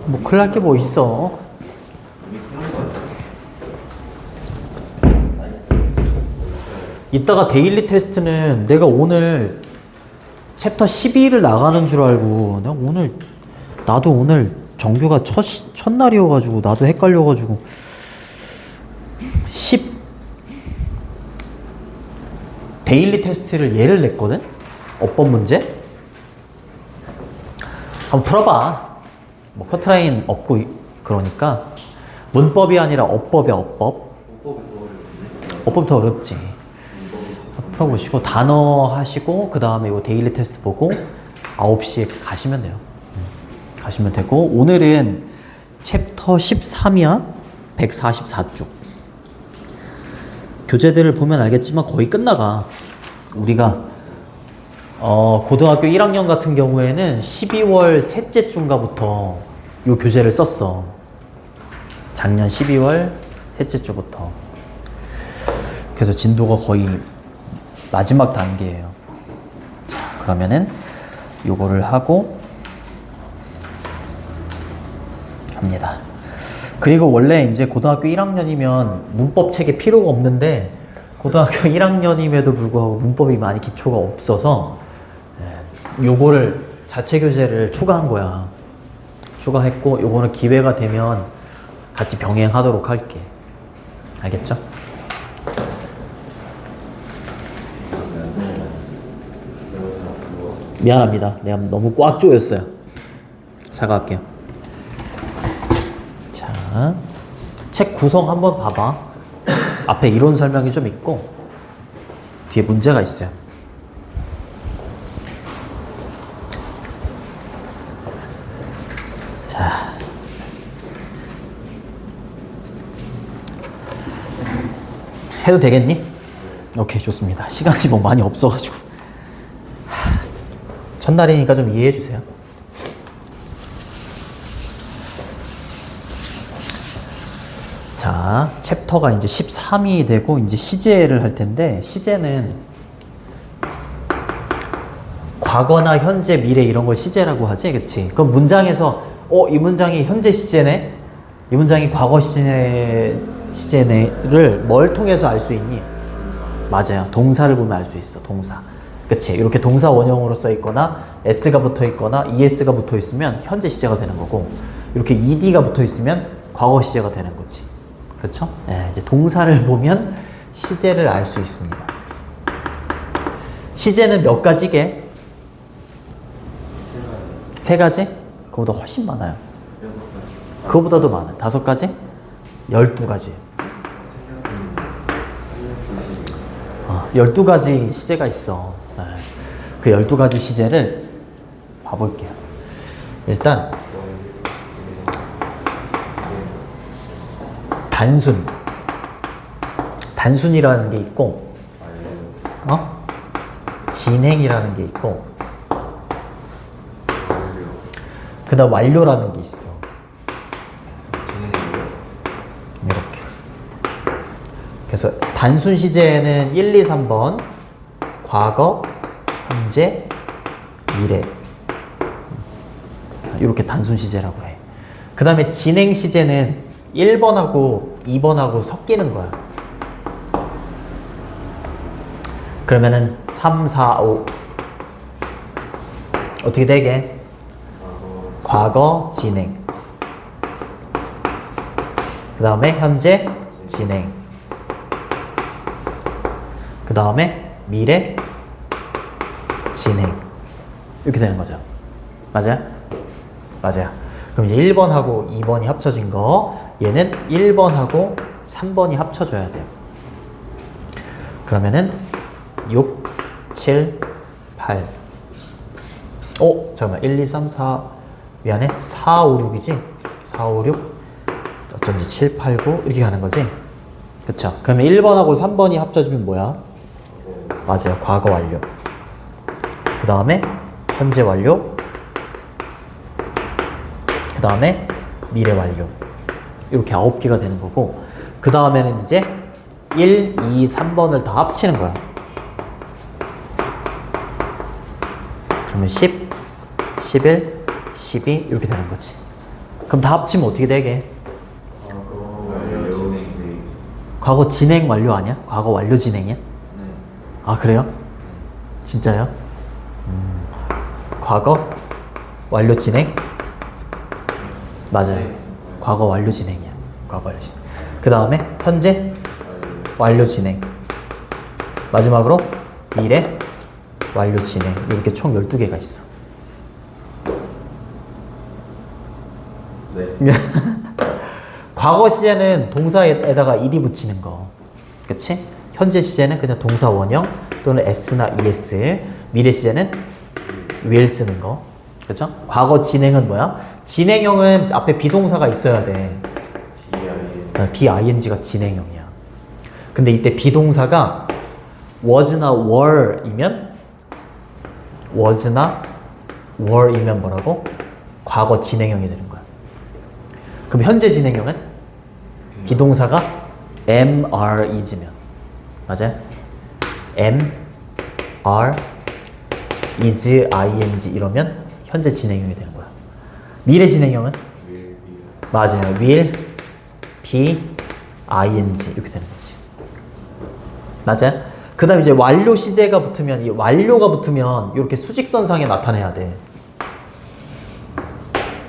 뭐 큰일 날 게 뭐 있어. 이따가 데일리 테스트는 내가 오늘 챕터 12를 나가는 줄 알고 나도 오늘 정규가 첫날이어가지고 나도 헷갈려가지고 10 데일리 테스트를 얘를 냈거든? 어법 문제? 한번 풀어봐. 뭐 커트라인 없고 그러니까 문법이 아니라 어법이야. 어법. 어법이 더 어렵지. 풀어보시고 단어 하시고 그 다음에 이 데일리 테스트 보고 9시에 가시면 돼요. 가시면 되고 오늘은 챕터 13이야. 144쪽. 교재들을 보면 알겠지만 거의 끝나가. 우리가 고등학교 1학년 같은 경우에는 12월 셋째 주인가부터 이 교재를 썼어. 작년 12월 셋째 주부터. 그래서 진도가 거의 마지막 단계예요. 자, 그러면은 요거를 하고 합니다. 그리고 원래 이제 고등학교 1학년이면 문법 책이 필요가 없는데 고등학교 1학년임에도 불구하고 문법이 많이 기초가 없어서 요거를 자체 교재를 추가한 거야. 추가했고 요거는 기회가 되면 같이 병행하도록 할게. 알겠죠? 미안합니다. 내가 너무 꽉 조였어요. 사과할게요. 자, 책 구성 한번 봐봐. 앞에 이론 설명이 좀 있고 뒤에 문제가 있어요. 자, 해도 되겠니? 오케이, 좋습니다. 시간이 뭐 많이 없어가지고 첫날이니까 좀 이해해 주세요. 자, 챕터가 이제 13이 되고 이제 시제를 할 텐데 시제는 과거나 현재, 미래 이런 걸 시제라고 하지, 그치? 그럼 문장에서 이 문장이 현재 시제네? 이 문장이 과거 시제네를 뭘 통해서 알 수 있니? 맞아요. 동사를 보면 알 수 있어. 동사. 그치? 이렇게 동사 원형으로 써 있거나 s가 붙어 있거나 es가 붙어 있으면 현재 시제가 되는 거고 이렇게 ed가 붙어 있으면 과거 시제가 되는 거지. 그렇죠? 네, 이제 동사를 보면 시제를 알 수 있습니다. 시제는 몇 가지게? 세 가지? 그거보다 훨씬 많아요. 그거보다도 많아. 5가지? 12가지. 12가지 시제가 있어. 네. 그 12가지 시제를 봐볼게요. 일단 단순이라는 게 있고 진행이라는 게 있고 그 다음 완료라는 게 있어. 이렇게. 그래서 단순 시제는 1, 2, 3번 과거, 현재, 미래 이렇게 단순 시제라고 해. 그 다음에 진행 시제는 1번하고 2번하고 섞이는 거야. 그러면은 3, 4, 5 어떻게 되게? 과거, 진행 그 다음에 현재, 진행 그 다음에 미래, 진행 이렇게 되는 거죠. 맞아요? 맞아요. 그럼 이제 1번하고 2번이 합쳐진 거 얘는 1번하고 3번이 합쳐져야 돼요. 그러면은 6, 7, 8 잠깐만 1, 2, 3, 4 미안해 4, 5, 6이지? 4, 5, 6 어쩐지 7, 8, 9 이렇게 가는 거지? 그쵸? 그러면 1번하고 3번이 합쳐지면 뭐야? 맞아요. 과거 완료. 그 다음에 현재 완료. 그 다음에 미래 완료. 이렇게 9개가 되는 거고 그 다음에는 이제 1, 2, 3번을 다 합치는 거야. 그러면 10, 11, 12 이렇게 되는 거지. 그럼 다 합치면 어떻게 되게? 완료 진행. 과거 진행 완료 아니야? 과거 완료 진행이야? 네. 아 그래요? 진짜요? 과거 완료 진행? 맞아요. 과거 완료 진행이야. 과거 완료 진행. 그 다음에 현재 완료 진행. 마지막으로 미래 완료 진행. 이렇게 총 12개가 있어. 네. 과거 시제는 동사에다가 ed 붙이는 거. 그치? 현재 시제는 그냥 동사 원형 또는 s나 es. 미래 시제는 will 쓰는 거. 그죠? 과거 진행은 뭐야? 진행형은 앞에 비동사가 있어야 돼. BING가 진행형이야. 근데 이때 비동사가 was나 were이면 뭐라고? 과거 진행형이 되는 거야. 그럼 현재 진행형은 비동사가 am, are, is면 맞아요? am, are, is, ing 이러면 현재 진행형이 되는 거야. 미래 진행형은 맞아요. will, be, ing 이렇게 되는 거지. 맞아요? 그 다음 이제 완료 시제가 붙으면 이 완료가 붙으면 이렇게 수직선상에 나타내야 돼.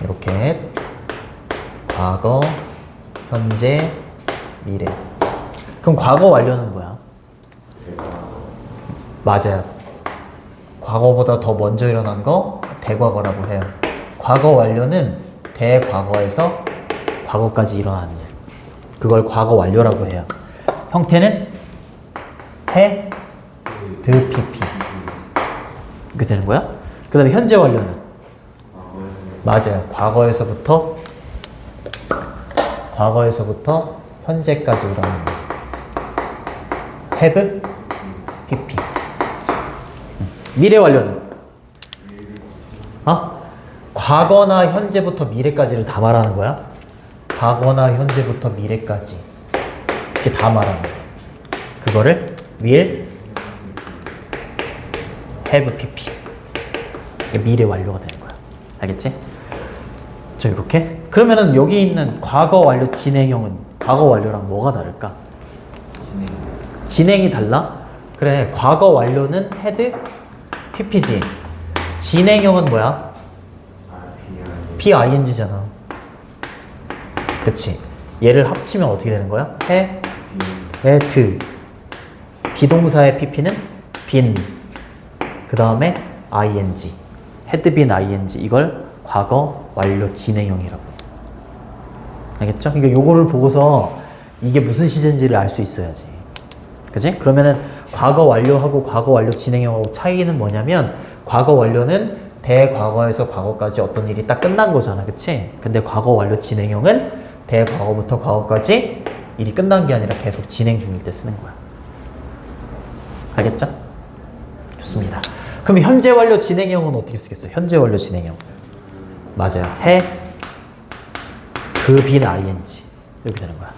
이렇게 과거, 현재, 미래. 그럼 과거 완료는 뭐야? 맞아요. 과거보다 더 먼저 일어난 거 대과거라고 해요. 과거 완료는 대과거에서 과거까지 일어난 일. 그걸 과거 완료라고 해요. 형태는 해, 드, pp. 이렇게 되는 거야? 그 다음에 현재 완료는? 맞아요. 과거에서부터 현재까지 일어나는 거. have, pp. 미래 완료는? 과거나 현재부터 미래까지를 다 말하는 거야? 과거나 현재부터 미래까지. 이렇게 다 말하는 거야. 그거를 will, have, pp. 미래 완료가 되는 거야. 알겠지? 자, 이렇게. 그러면은 여기 있는 과거 완료 진행형은 과거 완료랑 뭐가 다를까? 진행이 달라? 그래, 과거 완료는 had, pp지. 진행형은 뭐야? BING잖아. 그치? 얘를 합치면 어떻게 되는 거야? 해, had. 비동사의 pp는 been. 그 다음에 ing. had been ing. 이걸 과거 완료 진행형이라고. 알겠죠? 그러니까 요거를 보고서 이게 무슨 시제인지를 알 수 있어야지. 그치? 그러면은 과거 완료하고 과거 완료 진행형하고 차이는 뭐냐면 과거 완료는 대과거에서 과거까지 어떤 일이 딱 끝난 거잖아. 그치? 근데 과거 완료 진행형은 대과거부터 과거까지 일이 끝난 게 아니라 계속 진행 중일 때 쓰는 거야. 알겠죠? 좋습니다. 그럼 현재 완료 진행형은 어떻게 쓰겠어요? 현재 완료 진행형. 맞아요. 해, 빈 ing. 이렇게 되는 거야.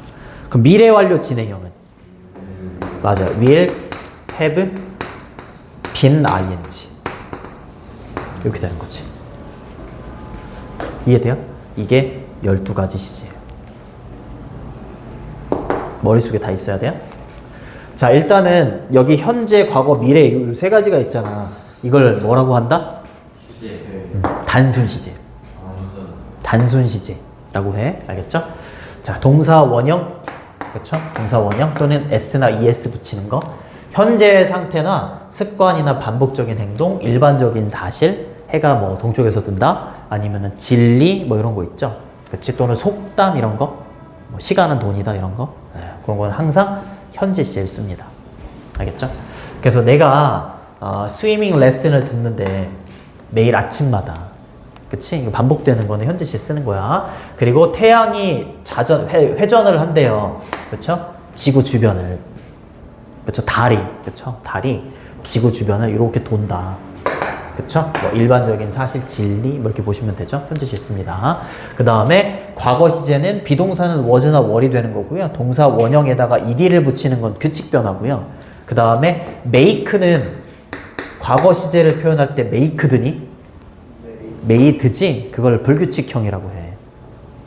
그럼 미래 완료 진행형은? 맞아요. will, have, been ing. 이렇게 되는 거지. 이해돼요? 이게 12가지 시제예요. 머릿속에 다 있어야 돼요? 자, 일단은 여기 현재, 과거, 미래 이 세 가지가 있잖아. 이걸 뭐라고 한다? 단순 시제. 단순 시제라고 해. 알겠죠? 자, 동사 원형. 그렇죠? 동사 원형 또는 s나 es 붙이는 거. 현재 상태나 습관이나 반복적인 행동, 일반적인 사실, 해가 뭐 동쪽에서 뜬다, 아니면은 진리 뭐 이런 거 있죠. 그렇지? 또는 속담 이런 거, 뭐 시간은 돈이다 이런 거. 네, 그런 건 항상 현재 시제를 씁니다. 알겠죠? 그래서 내가 스위밍 레슨을 듣는데 매일 아침마다, 그치? 이거 반복되는 거는 현재 시제 쓰는 거야. 그리고 태양이 회전을 한대요. 그쵸? 지구 주변을. 그쵸? 달이. 그쵸? 달이 지구 주변을 이렇게 돈다. 그쵸? 뭐 일반적인 사실, 진리, 뭐 이렇게 보시면 되죠? 현재 시제 씁니다. 그 다음에 과거 시제는 비동사는 was나 were이 되는 거고요. 동사 원형에다가 ed를 붙이는 건 규칙 변화고요. 그 다음에 make는 과거 시제를 표현할 때 maked니? made지? 그걸 불규칙형이라고 해.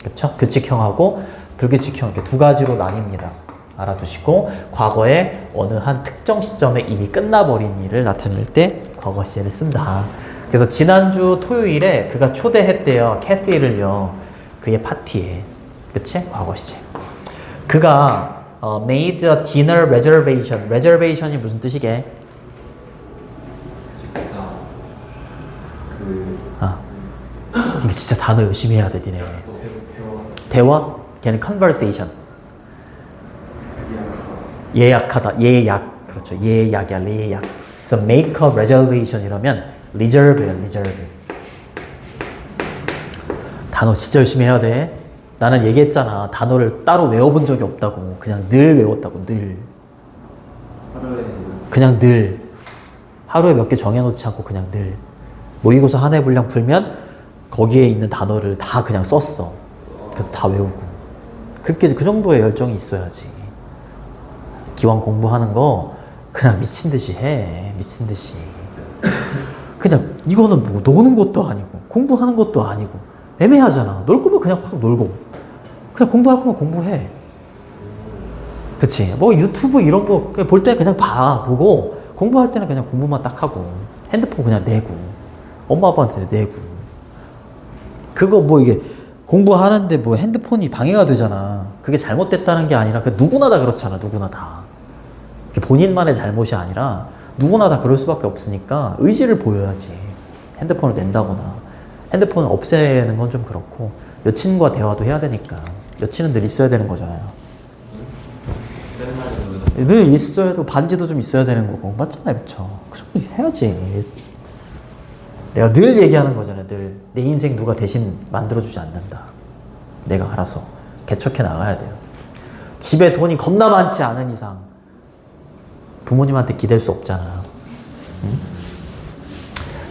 그쵸? 규칙형하고 불규칙형 이렇게 두 가지로 나뉩니다. 알아두시고 과거에 어느 한 특정 시점에 이미 끝나버린 일을 나타낼 때 과거 시제를 쓴다. 그래서 지난주 토요일에 그가 초대했대요. 캐티를요. 그의 파티에. 그치? 과거 시제. 그가 made a dinner reservation. reservation이 무슨 뜻이게? 이게 진짜 단어 열심히 해야 돼, 니네. 대화? 걔는 conversation. 예약하다. 예약. 그렇죠. 예약이야, 예약. 그래서 make a reservation 이러면 reserve야, reserve. 단어 진짜 열심히 해야 돼. 나는 얘기했잖아. 단어를 따로 외워본 적이 없다고. 그냥 늘 외웠다고, 늘. 그냥 늘. 하루에 몇 개 정해놓지 않고 그냥 늘. 모의고사 한 해 분량 풀면 거기에 있는 단어를 다 그냥 썼어. 그래서 다 외우고. 그렇게 그 정도의 열정이 있어야지. 기왕 공부하는 거 그냥 미친 듯이 해. 미친 듯이. 그냥 이거는 뭐 노는 것도 아니고 공부하는 것도 아니고 애매하잖아. 놀 거면 그냥 확 놀고 그냥 공부할 거면 공부해. 그치? 뭐 유튜브 이런 거 볼 때 그냥 보고 공부할 때는 그냥 공부만 딱 하고 핸드폰 그냥 내고 엄마 아빠한테 내고 그거 뭐 이게 공부하는데 뭐 핸드폰이 방해가 되잖아. 그게 잘못됐다는 게 아니라 누구나 다 그렇잖아. 누구나 다. 본인만의 잘못이 아니라 누구나 다 그럴 수밖에 없으니까 의지를 보여야지. 핸드폰을 낸다거나 핸드폰을 없애는 건 좀 그렇고 여친과 대화도 해야 되니까 여친은 늘 있어야 되는 거잖아요. 늘 있어야 되고 반지도 좀 있어야 되는 거고 맞잖아요. 그쵸? 그 정도 해야지. 내가 늘 얘기하는 거잖아요. 늘 내 인생 누가 대신 만들어주지 않는다. 내가 알아서 개척해 나가야 돼요. 집에 돈이 겁나 많지 않은 이상 부모님한테 기댈 수 없잖아. 응?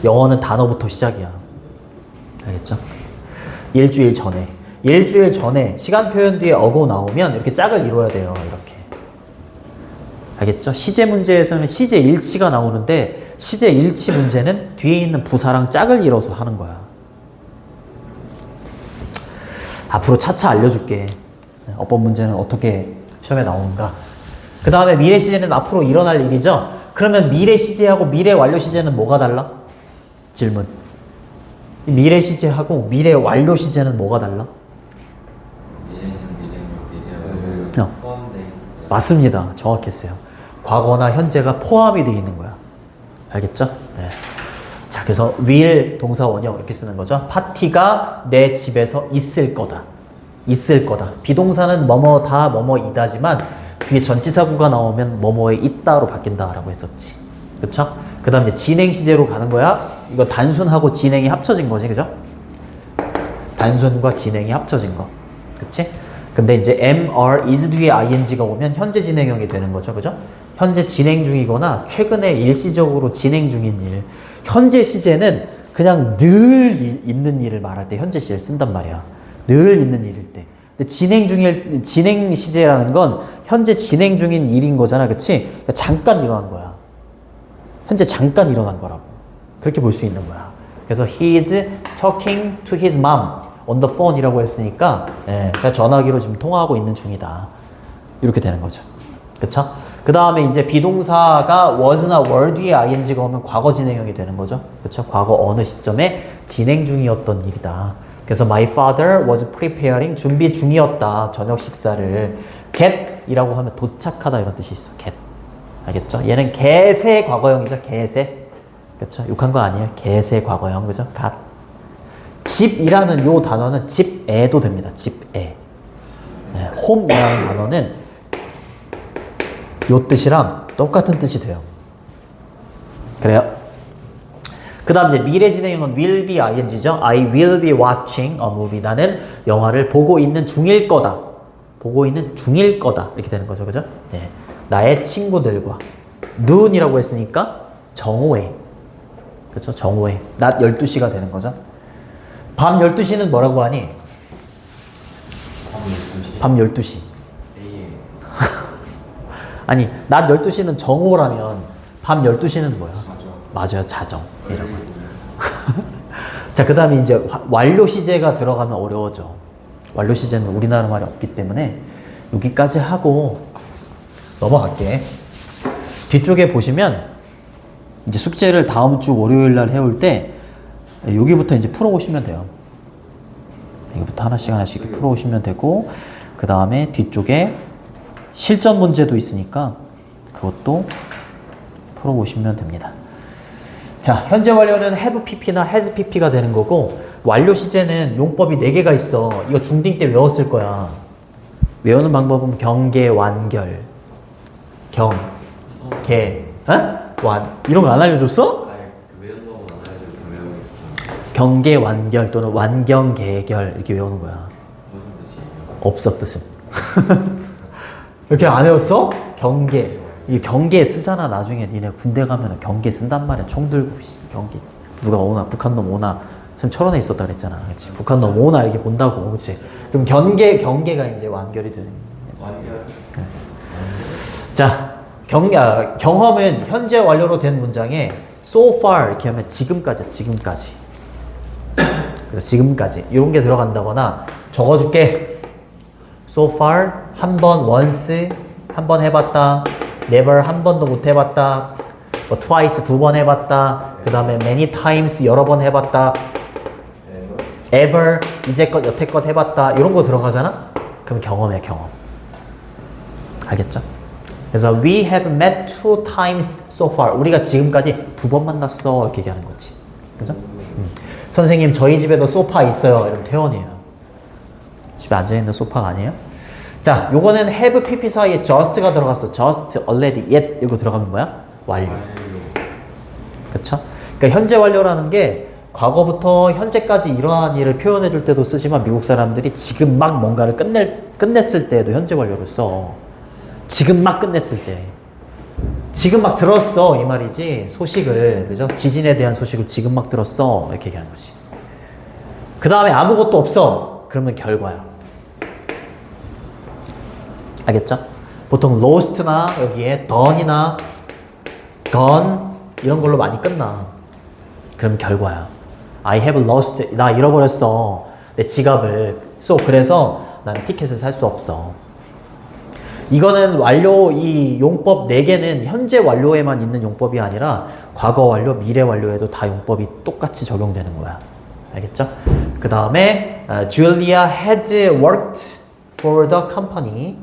영어는 단어부터 시작이야. 알겠죠? 일주일 전에 시간 표현 뒤에 어고 나오면 이렇게 짝을 이뤄야 돼요. 이렇게. 알겠죠? 시제 문제에서는 시제 일치가 나오는데 시제 일치 문제는 뒤에 있는 부사랑 짝을 이뤄서 하는 거야. 앞으로 차차 알려줄게. 어법 문제는 어떻게 시험에 나오는가. 그 다음에 미래 시제는 앞으로 일어날 일이죠. 그러면 미래 시제하고 미래 완료 시제는 뭐가 달라? 질문. 미래 시제하고 미래 완료 시제는 뭐가 달라? 포함되어 있어요. 맞습니다. 정확했어요. 과거나 현재가 포함이 되어 있는 거야. 알겠죠? 네. 자, 그래서 will 동사 원형 이렇게 쓰는 거죠. 파티가 내 집에서 있을 거다. 있을 거다. 비동사는 뭐뭐다 뭐뭐이다지만 뒤에 전치사구가 나오면 뭐뭐에 있다로 바뀐다라고 했었지. 그쵸? 그 다음 이제 진행 시제로 가는 거야. 이거 단순하고 진행이 합쳐진 거지. 그죠? 단순과 진행이 합쳐진 거. 그치? 근데 이제 MR is 뒤에 ing가 오면 현재 진행형이 되는 거죠. 그죠? 현재 진행 중이거나 최근에 일시적으로 진행 중인 일. 현재 시제는 그냥 늘 있는 일을 말할 때 현재 시제를 쓴단 말이야. 늘 있는 일일 때. 근데 진행 시제라는 건 현재 진행 중인 일인 거잖아. 그치? 그러니까 잠깐 일어난 거야. 현재 잠깐 일어난 거라고. 그렇게 볼 수 있는 거야. 그래서 he is talking to his mom on the phone 이라고 했으니까 그러니까 전화기로 지금 통화하고 있는 중이다. 이렇게 되는 거죠. 그쵸? 그 다음에 이제 비동사가 was나 were 뒤에 ing가 오면 과거 진행형이 되는 거죠. 그쵸? 과거 어느 시점에 진행 중이었던 일이다. 그래서 my father was preparing 준비 중이었다. 저녁 식사를 get 이라고 하면 도착하다 이런 뜻이 있어. get. 알겠죠? 얘는 get의 과거형이죠. get의. 그쵸? 욕한 거 아니에요. get의 과거형. 그죠? got. 집이라는 요 단어는 집에도 됩니다. 집에. 네, home이라는 단어는 요 뜻이랑 똑같은 뜻이 돼요. 그래요? 그 다음 이제 미래 진행형은 will be ing죠. I will be watching a movie. 나는 영화를 보고 있는 중일 거다. 보고 있는 중일 거다. 이렇게 되는 거죠. 그죠? 네. 나의 친구들과. noon이라고 했으니까 정오에. 그렇죠? 정오에. 낮 12시가 되는 거죠. 밤 12시는 뭐라고 하니? 밤 12시. 아니, 낮 12시는 정오라면 밤 12시는 뭐야? 맞아요. 자정이라고. 자, 그 다음에 이제 완료 시제가 들어가면 어려워져. 완료 시제는 우리나라 말이 없기 때문에 여기까지 하고 넘어갈게. 뒤쪽에 보시면 이제 숙제를 다음 주 월요일 날 해올 때 여기부터 이제 풀어오시면 돼요. 여기부터 하나씩 하나씩 풀어오시면 되고, 그 다음에 뒤쪽에 실전 문제도 있으니까 그것도 풀어보시면 됩니다. 자, 현재 완료는 have pp나 has pp가 되는 거고, 완료 시제는 용법이 4개가 있어. 이거 중딩 때 외웠을 거야. 외우는 방법은 경계, 완결, 경계, 완 이런 거 안 알려줬어? 외우는 법은 안 알려줘도 외우겠어. 경계, 완결 또는 완경, 계결 이렇게 외우는 거야. 무슨 뜻이에요? 없어 뜻은. 이렇게 안 외웠어? 경계. 이 경계 쓰잖아. 나중에 니네 군대 가면 경계 쓴단 말이야. 총 들고 경계. 누가 오나 북한 놈 오나. 지금 철원에 있었다 그랬잖아. 그렇지? 북한 놈 오나 이렇게 본다고. 그렇지? 그럼 경계가 이제 완결이 되는. 완결. 자, 경험은 현재 완료로 된 문장에 so far 이렇게 하면 지금까지야. 지금까지. 그래서 지금까지 이런 게 들어간다거나 적어줄게. so far 한 번, once 한 번 해봤다. never 한 번도 못 해봤다. 뭐 twice 2번 해봤다. 그 다음에 many times 여러 번 해봤다. ever 이제껏 여태껏 해봤다. 이런 거 들어가잖아. 그럼 경험이야, 경험. 알겠죠? 그래서 we have met 2 times so far. 우리가 지금까지 2번 만났어. 이렇게 얘기하는 거지. 그죠? 선생님 저희 집에도 소파 있어요. 이러면 퇴원이에요. 집에 앉아있는 소파가 아니에요? 자, 요거는 have, pp 사이에 just가 들어갔어. just, already, yet 이거 들어가면 뭐야? 완료. 그쵸? 그러니까 현재 완료라는 게 과거부터 현재까지 이러한 일을 표현해 줄 때도 쓰지만 미국 사람들이 지금 막 뭔가를 끝냈을 때도 현재 완료를 써. 지금 막 끝냈을 때. 지금 막 들었어. 이 말이지. 소식을. 그죠? 지진에 대한 소식을 지금 막 들었어. 이렇게 얘기하는 거지. 그 다음에 아무것도 없어. 그러면 결과야. 알겠죠? 보통 lost나 여기에 done이나 gone 이런 걸로 많이 끝나. 그럼 결과야. I have lost. 나 잃어버렸어. 내 지갑을. So 그래서 나는 티켓을 살 수 없어. 이거는 완료, 이 용법 4개는 현재 완료에만 있는 용법이 아니라 과거 완료, 미래 완료에도 다 용법이 똑같이 적용되는 거야. 알겠죠? 그 다음에 Julia had worked for the company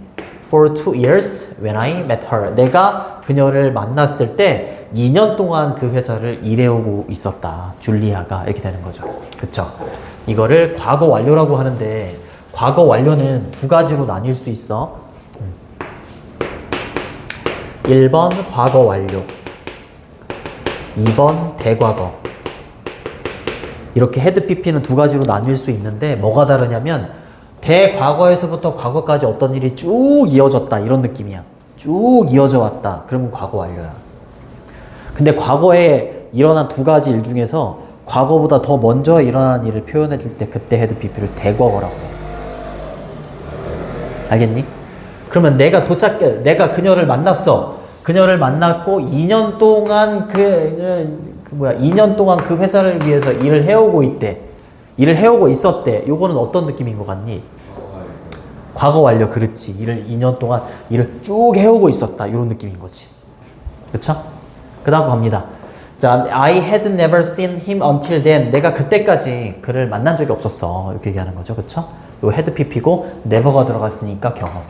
for 2 years when I met her. 내가 그녀를 만났을 때 2년 동안 그 회사를 일해오고 있었다. 줄리아가 이렇게 되는 거죠. 그쵸? 이거를 과거 완료라고 하는데 과거 완료는 2가지로 나뉠 수 있어. 1번 과거 완료, 2번 대과거. 이렇게 헤드 PP는 2가지로 나뉠 수 있는데 뭐가 다르냐면 대과거에서부터 과거까지 어떤 일이 쭉 이어졌다 이런 느낌이야. 쭉 이어져 왔다. 그러면 과거 완료야. 근데 과거에 일어난 2가지 일 중에서 과거보다 더 먼저 일어난 일을 표현해 줄 때 그때 헤드 PP를 대과거라고 해. 알겠니? 그러면 내가 내가 그녀를 만났어. 그녀를 만났고 2년 동안 2년 동안 그 회사를 위해서 일을 해오고 있대. 일을 해오고 있었대. 요거는 어떤 느낌인 것 같니? 과거 완료. 그렇지. 2년 동안 일을 쭉 해오고 있었다. 이런 느낌인 거지. 그쵸? 그 다음 갑니다. 자, I had never seen him until then. 내가 그때까지 그를 만난 적이 없었어. 이렇게 얘기하는 거죠. 그쵸? 요 had pp고 never가 들어갔으니까 경험.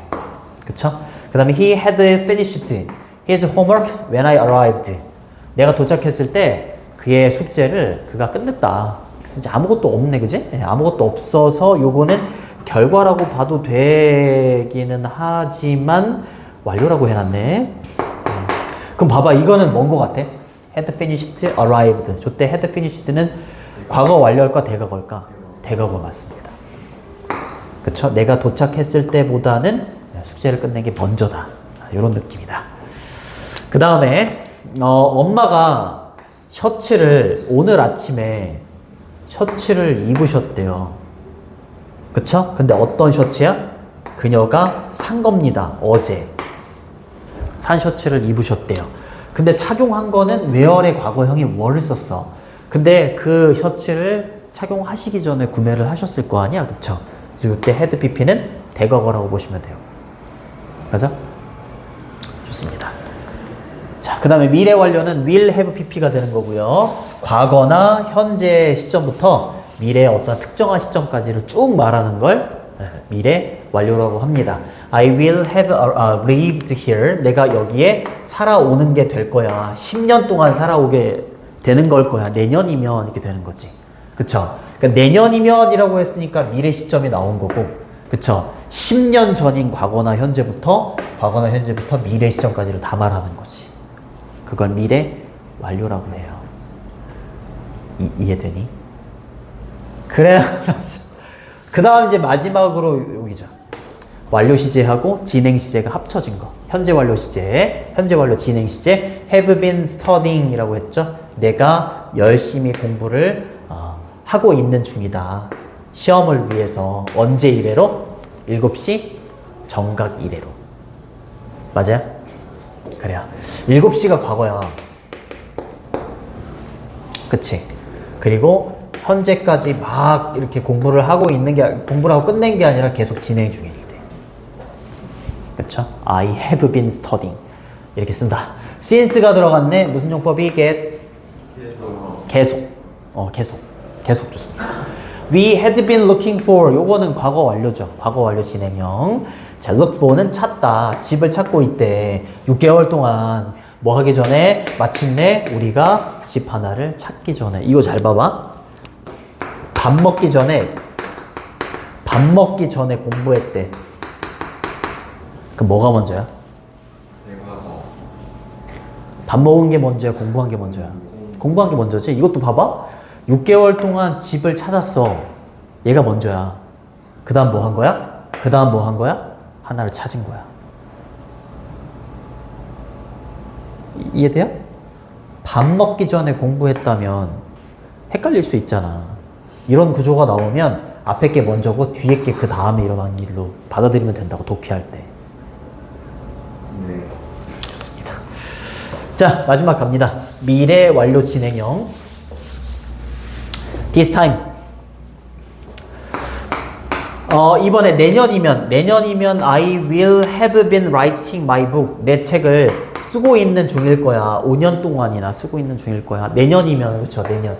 그쵸? 그 다음에 he had finished his homework when I arrived. 내가 도착했을 때 그의 숙제를 그가 끝냈다. 이제 아무것도 없네, 그지? 네, 아무것도 없어서 요거는 결과라고 봐도 되기는 하지만 완료라고 해놨네. 그럼 봐봐, 이거는 뭔 거 같아? had finished, arrived. 저때 had finished는 과거 완료일까 대과거일까? 대과거 맞습니다. 그쵸? 내가 도착했을 때보다는 숙제를 끝낸 게 먼저다. 이런 느낌이다. 그 다음에 엄마가 셔츠를 오늘 아침에 셔츠를 입으셨대요. 그쵸? 근데 어떤 셔츠야? 그녀가 산 겁니다. 어제 산 셔츠를 입으셨대요. 근데 착용한 거는 웨어의 과거형이 were를 썼어. 근데 그 셔츠를 착용하시기 전에 구매를 하셨을 거 아니야? 그쵸? 그래서 이때 had pp는 대과거라고 보시면 돼요. 맞아? 좋습니다. 자, 그 다음에 미래 완료는 will have pp가 되는 거고요. 과거나 현재 시점부터 미래의 어떤 특정한 시점까지를 쭉 말하는 걸 미래 완료라고 합니다. I will have lived here. 내가 여기에 살아오는 게 될 거야. 10년 동안 살아오게 되는 걸 거야. 내년이면 이렇게 되는 거지. 그쵸? 그러니까 내년이면이라고 했으니까 미래 시점이 나온 거고, 그쵸? 10년 전인 과거나 현재부터 미래 시점까지를 다 말하는 거지. 그걸 미래 완료라고 해요. 이해되니? 그래. 그 다음 이제 마지막으로 여기죠. 완료 시제하고 진행 시제가 합쳐진 거. 현재 완료 시제, 현재 완료 진행 시제, have been studying 이라고 했죠. 내가 열심히 공부를 하고 있는 중이다. 시험을 위해서 언제 이래로? 7시 정각 이래로. 맞아요? 그래요. 7시가 과거야. 그치? 그리고 현재까지 막 이렇게 공부를 하고 끝낸 게 아니라 계속 진행 중일 때. 그쵸? I have been studying. 이렇게 쓴다. since가 들어갔네. 무슨 용법이? get. 계속. 계속 좋습니다. We had been looking for. 요거는 과거 완료죠. 과거 완료 진행형. 자, look for는 찾다. 집을 찾고 있대. 6개월 동안 뭐 하기 전에 마침내 우리가 집 하나를 찾기 전에. 이거 잘 봐봐. 밥 먹기 전에 공부했대. 그럼 뭐가 먼저야? 밥 먹은 게 먼저야? 공부한 게 먼저야? 공부한 게 먼저지? 이것도 봐봐. 6개월 동안 집을 찾았어. 얘가 먼저야. 그 다음 뭐 한 거야? 하나를 찾은 거야. 이해돼요? 밥 먹기 전에 공부했다면 헷갈릴 수 있잖아. 이런 구조가 나오면 앞에 게 먼저고 뒤에 게 그 다음에 일어난 일로 받아들이면 된다고, 독해할 때. 네. 좋습니다. 자, 마지막 갑니다. 미래 완료 진행형. This time. 이번에 내년이면 I will have been writing my book. 내 책을 쓰고 있는 중일 거야. 5년 동안이나 쓰고 있는 중일 거야. 내년이면, 그쵸, 내년.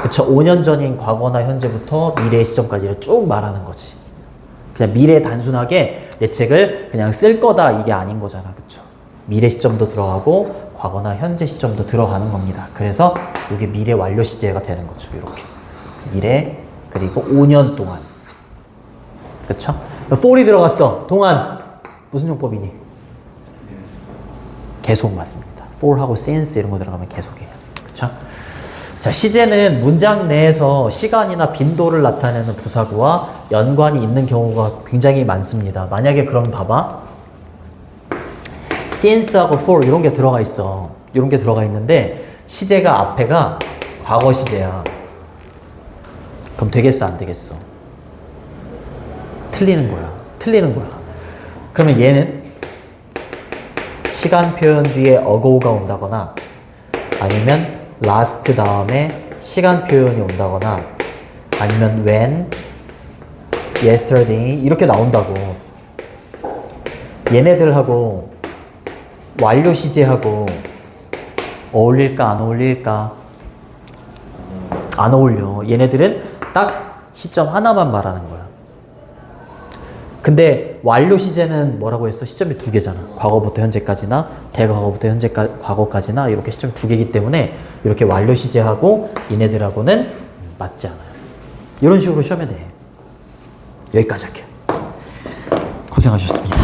그쵸, 5년 전인 과거나 현재부터 미래 시점까지를 쭉 말하는 거지. 그냥 미래 단순하게 내 책을 그냥 쓸 거다 이게 아닌 거잖아. 그쵸. 미래 시점도 들어가고 과거나 현재 시점도 들어가는 겁니다. 그래서 이게 미래 완료 시제가 되는 거죠. 이렇게. 미래, 그리고 5년 동안. 그쵸? for이 들어갔어. 동안. 무슨 용법이니? 계속 맞습니다. for하고 since 이런 거 들어가면 계속이에요. 그쵸? 자, 시제는 문장 내에서 시간이나 빈도를 나타내는 부사구와 연관이 있는 경우가 굉장히 많습니다. 만약에 그럼 봐봐. since하고 for 이런 게 들어가 있어. 이런 게 들어가 있는데 시제가 앞에가 과거 시제야. 그럼 되겠어, 안 되겠어? 틀리는 거야. 그러면 얘는 시간 표현 뒤에 ago가 온다거나 아니면 last 다음에 시간 표현이 온다거나 아니면 when, yesterday 이렇게 나온다고. 얘네들하고 완료 시제하고 어울릴까 안 어울릴까? 안 어울려. 얘네들은 딱 시점 하나만 말하는 거야. 근데 완료 시제는 뭐라고 했어? 시점이 2개잖아. 과거부터 현재까지나 대과거부터 과거까지나 이렇게 시점이 2개이기 때문에 이렇게 완료 시제하고 얘네들하고는 맞지 않아요. 이런 식으로 시험에 내. 여기까지 할게요. 고생하셨습니다.